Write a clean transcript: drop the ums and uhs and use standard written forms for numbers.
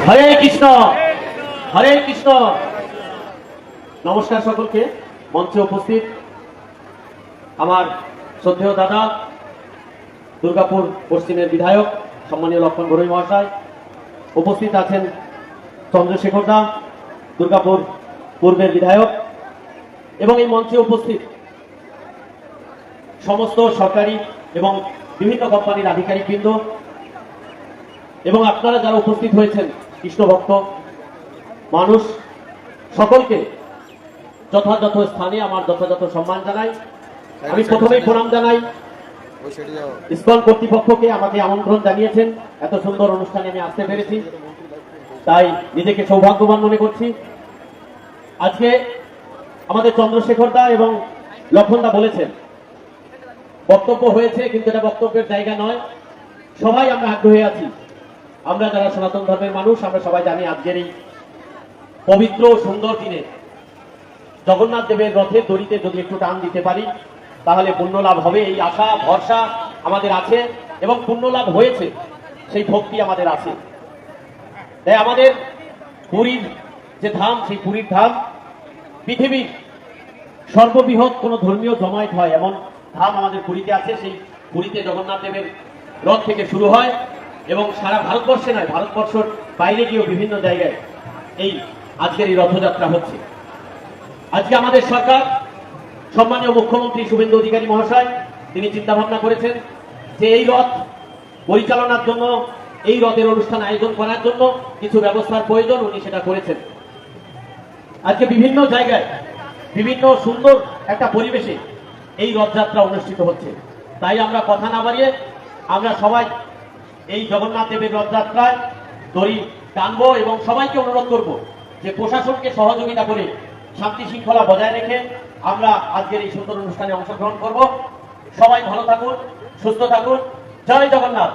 হরে কৃষ্ণ, হরে কৃষ্ণ। নমস্কার সকলকে। মঞ্চে উপস্থিত আমার শ্রদ্ধেয় দাদা, দুর্গাপুর পশ্চিমের বিধায়ক সম্মানীয় লক্ষণ ঘরুই মহাশয়, উপস্থিত আছেন চন্দ্রশেখর দা, দুর্গাপুর পূর্বের বিধায়ক, এবং এই মঞ্চে উপস্থিত সমস্ত সরকারি এবং বিভিন্ন কোম্পানির আধিকারিকবৃন্দ, এবং আপনারা যারা উপস্থিত হয়েছেন কৃষ্ণ ভক্ত মানুষ, সকলকে যথাযথ স্থানে আমার যথাযথ সম্মান জানাই। আমি প্রথমেই প্রণাম জানাই ইসকন কর্তৃপক্ষকে, আমাকে আমন্ত্রণ জানিয়েছেন, এত সুন্দর অনুষ্ঠানে আমি আসতে পেরেছি, তাই নিজেকে সৌভাগ্যবান মনে করছি। আজকে আমাদের চন্দ্রশেখর দা এবং লক্ষণ দা বলেছেন, বক্তব্য হয়েছে কিন্তু এটা বক্তব্যের জায়গা নয়। সবাই আমরা আগ্রহী আছি, আমরা যারা সনাতন ধর্মের মানুষ আমরা সবাই জানি আজকের এই পবিত্র সুন্দর দিনে জগন্নাথ দেবের রথের দড়িতে যদি একটু টান দিতে পারি তাহলে পুণ্য লাভ হবে, এই আশা ভরসা আমাদের আছে এবং পুণ্য লাভ হয়েছে, সেই ভক্তি আমাদের আছে। তাই আমাদের পুরীর যে ধাম, সেই পুরীর ধাম পৃথিবীর সর্ববৃহৎ কোন ধর্মীয় জমায়েত হয় এমন ধাম আমাদের পুরীতে আছে। সেই পুরীতে জগন্নাথ দেবের রথ থেকে শুরু হয় এবং সারা ভারতবর্ষে নয়, ভারতবর্ষের বাইরে গিয়েও বিভিন্ন জায়গায় এই আজকের এই রথযাত্রা হচ্ছে। আজকে আমাদের সরকার, সম্মানীয় মুখ্যমন্ত্রী শুভেন্দু অধিকারী মহাশয়, তিনি চিন্তা ভাবনা করেছেন যে এই রথ পরিচালনার জন্য, এই রথের অনুষ্ঠান আয়োজন করার জন্য কিছু ব্যবস্থার প্রয়োজন, উনি সেটা করেছেন। আজকে বিভিন্ন জায়গায় বিভিন্ন সুন্দর একটা পরিবেশে এই রথযাত্রা অনুষ্ঠিত হচ্ছে। তাই আমরা কথা না বাড়িয়ে আমরা সবাই এই জগন্নাথ দেবের রথযাত্রায় দড়ি টানবো এবং সবাইকে অনুরোধ করব যে প্রশাসনকে সহযোগিতা করে শান্তি শৃঙ্খলা বজায় রেখে আমরা আজকের এই সুন্দর অনুষ্ঠানে অংশগ্রহণ করব। সবাই ভালো থাকুন, সুস্থ থাকুন। জয় জগন্নাথ।